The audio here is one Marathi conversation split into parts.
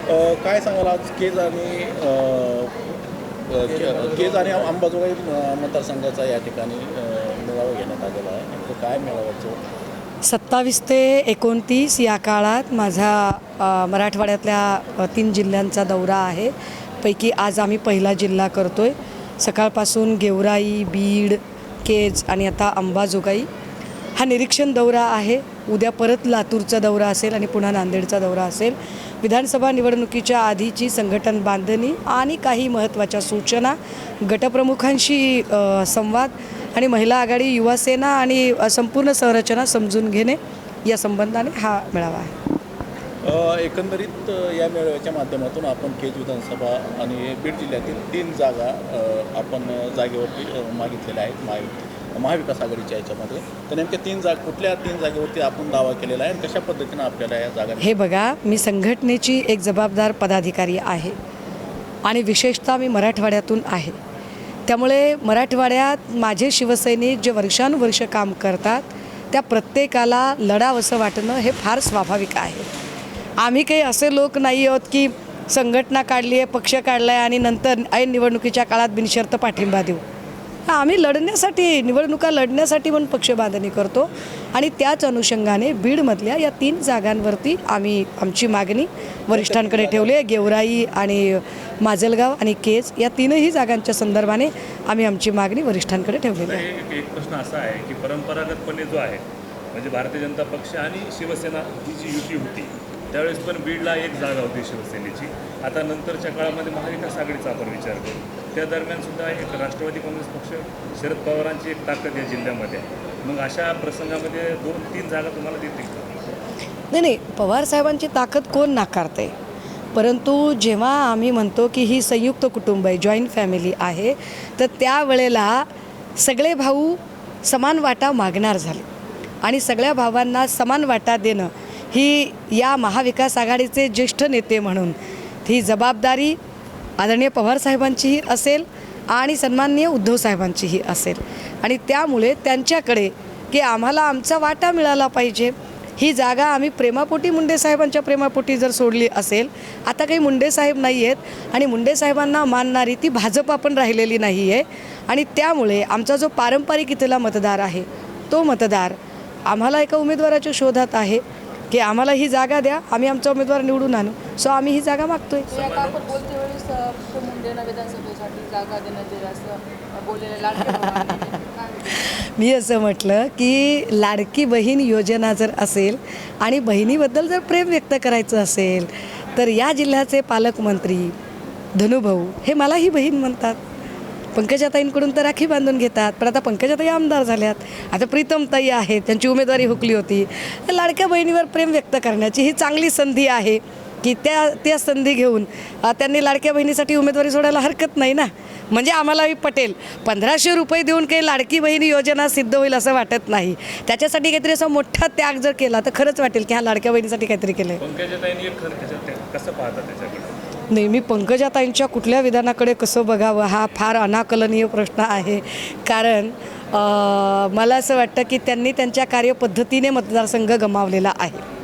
काय सांगाल आज केज आणि अंबाजोगाई मतदारसंघाचा या ठिकाणी मेळावा घेण्यात आलेला आहे. नेमकं काय मेळाव्याचं 27 ते 29 या काळात माझा मराठवाड्यातल्या 3 जिल्ह्यांचा दौरा आहे. पैकी आज आम्ही पहिला जिल्हा करतो आहे. सकाळपासून गेवराई, बीड, केज आणि आता अंबाजोगाई हा निरीक्षण दौरा आहे. उद्या परत लातूरचा दौरा असेल आणि पुन्हा नांदेडचा दौरा असेल. विधानसभा निवडणुकीच्या आधीची संघटन बांधणी आणि काही महत्त्वाच्या सूचना, गटप्रमुखांशी संवाद आणि महिला आघाडी, युवासेना आणि संपूर्ण संरचना समजून घेणे या संबंधाने हा मेळावा आहे. एकंदरीत या मेळाव्याच्या माध्यमातून आपण केज विधानसभा आणि बीड जिल्ह्यातील 3 जागा आपण जागेवरती मागितलेल्या आहेत महाविकास आघाडीच्या याच्यामध्ये. तर नेमक्या कुठल्या 3 जागेवरती आपण दावा केलेला आहे आणि कशा पद्धतीनं आपल्याला या जागा. हे बघा, मी संघटनेची एक जबाबदार पदाधिकारी आहे आणि विशेषतः मी मराठवाड्यातून आहे. त्यामुळे मराठवाड्यात माझे शिवसैनिक जे वर्षानुवर्ष काम करतात त्या प्रत्येकाला लढावंसं वाटणं हे फार स्वाभाविक आहे. आम्ही काही असे लोक नाही आहोत की संघटना काढली आहे, पक्ष काढला आहे आणि नंतर ऐन निवडणुकीच्या काळात बिनशर्त पाठिंबा देऊ. आम्ही लढण्यासाठी, निवडणुका लढण्यासाठी म्हणून पक्ष बांधणी करतो आणि त्याच अनुषंगाने बीडमधल्या या 3 जागांवरती आम्ही आमची मागणी वरिष्ठांकडे ठेवली आहे. गेवराई आणि माजलगाव आणि केज या 3ही जागांच्या संदर्भाने आम्ही आमची मागणी वरिष्ठांकडे ठेवलेली आहे. एक प्रश्न असा आहे की परंपरागतपणे जो आहे म्हणजे भारतीय जनता पक्ष आणि शिवसेना ही जी युती होती त्यावेळेस पण बीडला एक जागा होती शिवसेनेची. आता नंतरच्या काळामध्ये महाविकास आघाडीचा आपण विचार करू. त्या दरम्यान सुद्धा एक राष्ट्रवादी काँग्रेस पक्ष, शरद पवारांची एक ताकद या जिल्ह्यामध्ये. मग अशा प्रसंगामध्ये 2-3 जागा तुम्हाला देतील का? नाही, पवार साहेबांची ताकद कोण नाकारते. परंतु जेव्हा आम्ही म्हणतो की ही संयुक्त कुटुंब आहे, जॉईंट फॅमिली आहे, तर त्यावेळेला सगळे भाऊ समान वाटा मागणार झाले आणि सगळ्या भावांना समान वाटा देणं ही या महाविकास आघाडीचे ज्येष्ठ नेते म्हणून ही जबाबदारी आदरणीय पवारसाहेबांचीही असेल आणि सन्माननीय उद्धव साहेबांचीही असेल. आणि त्यामुळे त्यांच्याकडे की आम्हाला आमचा वाटा मिळाला पाहिजे. ही जागा आम्ही प्रेमापोटी, मुंडे साहेबांच्या प्रेमापोटी जर सोडली असेल, आता काही मुंडे साहेब नाही आहेत आणि मुंडे साहेबांना मानणारी ती भाजप पण राहिलेली नाही आहे. आणि त्यामुळे आमचा जो पारंपरिक इथला मतदार आहे तो मतदार आम्हाला एका उमेदवाराच्या शोधात आहे की आम्हाला ही जागा द्या, आम्ही आमचा उमेदवार निवडून आणू. सो आम्ही ही जागा मागतोय. मी असं म्हटलं की लाडकी बहीण योजना जर असेल आणि बहिणीबद्दल जर प्रेम व्यक्त करायचं असेल तर या जिल्ह्याचे पालकमंत्री धनुभाऊ हे मलाही बहीण म्हणतात. पंकजाताईंकडून तर राखी बांधून घेतात, पण आता पंकजाताई आमदार झाल्यात. आता प्रीतमताई आहेत, त्यांची उमेदवारी हुकली होती. लाडक्या बहिणीवर प्रेम व्यक्त करण्याची ही चांगली संधी आहे की त्या संधी घेऊन त्यांनी लाडक्या बहिणीसाठी उमेदवारी सोडायला हरकत नाही ना. म्हणजे आम्हालाही पटेल. 1500 रुपये देऊन काही लाडकी बहिणी योजना सिद्ध होईल असं वाटत नाही. त्याच्यासाठी काहीतरी असा मोठा त्याग जर केला तर खरंच वाटेल की ह्या लाडक्या बहिणीसाठी काहीतरी केलं आहे. कसं पाहता त्याच्याकडे? नेहमी पंकजाताईंच्या कुठल्या विधानाकडे कसं बघावं हा फार अनाकलनीय प्रश्न आहे. कारण मला असं वाटतं की त्यांनी त्यांच्या कार्यपद्धतीने मतदारसंघ गमावलेला आहे.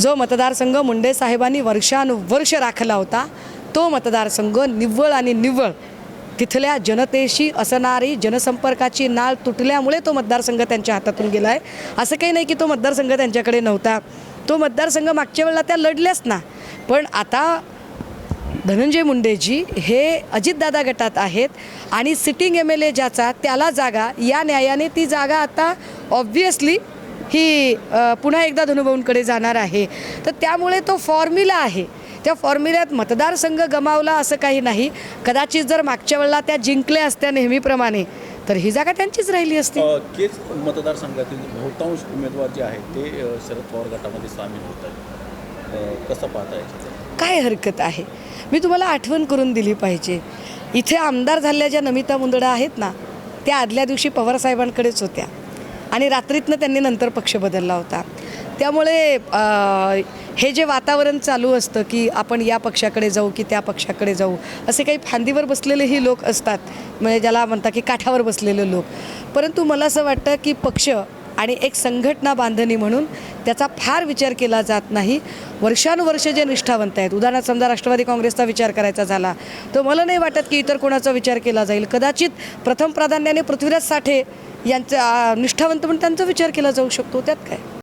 जो मतदारसंघ मुंडे साहेबांनी वर्षानुवर्ष राखला होता तो मतदारसंघ निव्वळ आणि निव्वळ तिथल्या जनतेशी असणारी जनसंपर्काची नाळ तुटल्यामुळे तो मतदारसंघ त्यांच्या हातातून गेला आहे. असं काही नाही की तो मतदारसंघ त्यांच्याकडे नव्हता. तो मतदारसंघ मागच्या वेळेला त्या लढल्याच ना. पण आता धनंजय मुंडेजी हे अजितदादा गटात आहेत आणि सिटिंग MLA ज्याचा त्याला जागा, या न्यायाने ती जागा आता ऑब्व्हियसली ही पुन्हा एकदा धनुभाऊंकडे जाणार आहे. तर त्यामुळे तो फॉर्म्युला आहे. त्या फॉर्म्युल्यात मतदारसंघ गमावला असं काही नाही. कदाचित जर मागच्या वेळेला त्या जिंकल्या असत्या नेहमीप्रमाणे तर ही जागा त्यांचीच राहिली असती. केज मतदारसंघातील बहुतांश उमेदवार जे आहेत ते शरद पवार गटामध्ये सामील होत आहेत. कसं पाहता याच्यात? काय हरकत आहे? मी तुम्हाला आठवण करून दिली पाहिजे. इथे आमदार झालेल्या ज्या नमिता मुंदडा आहेत ना, त्या आदल्या दिवशी पवारसाहेबांकडेच होत्या आणि रात्रीतनं त्यांनी नंतर पक्ष बदलला होता. त्यामुळे हे जे वातावरण चालू असतं की आपण या पक्षाकडे जाऊ की त्या पक्षाकडे जाऊ, असे काही फांदीवर बसलेलेही लोक असतात, म्हणजे ज्याला म्हणतात की काठावर बसलेले लोक. परंतु मला असं वाटतं की पक्ष आणि एक संघटना बांधणी म्हणून त्याचा फार विचार केला जात नाही. वर्षानुवर्षे जे निष्ठावंत आहेत, उदाहरणार्थ समजा राष्ट्रवादी काँग्रेसचा विचार करायचा झाला तर मला नाही वाटत की इतर कोणाचा विचार केला जाईल. कदाचित प्रथम प्राधान्याने पृथ्वीराज साठे यांचा निष्ठावंत म्हणून त्यांचा विचार केला जाऊ शकतो, त्यात काय.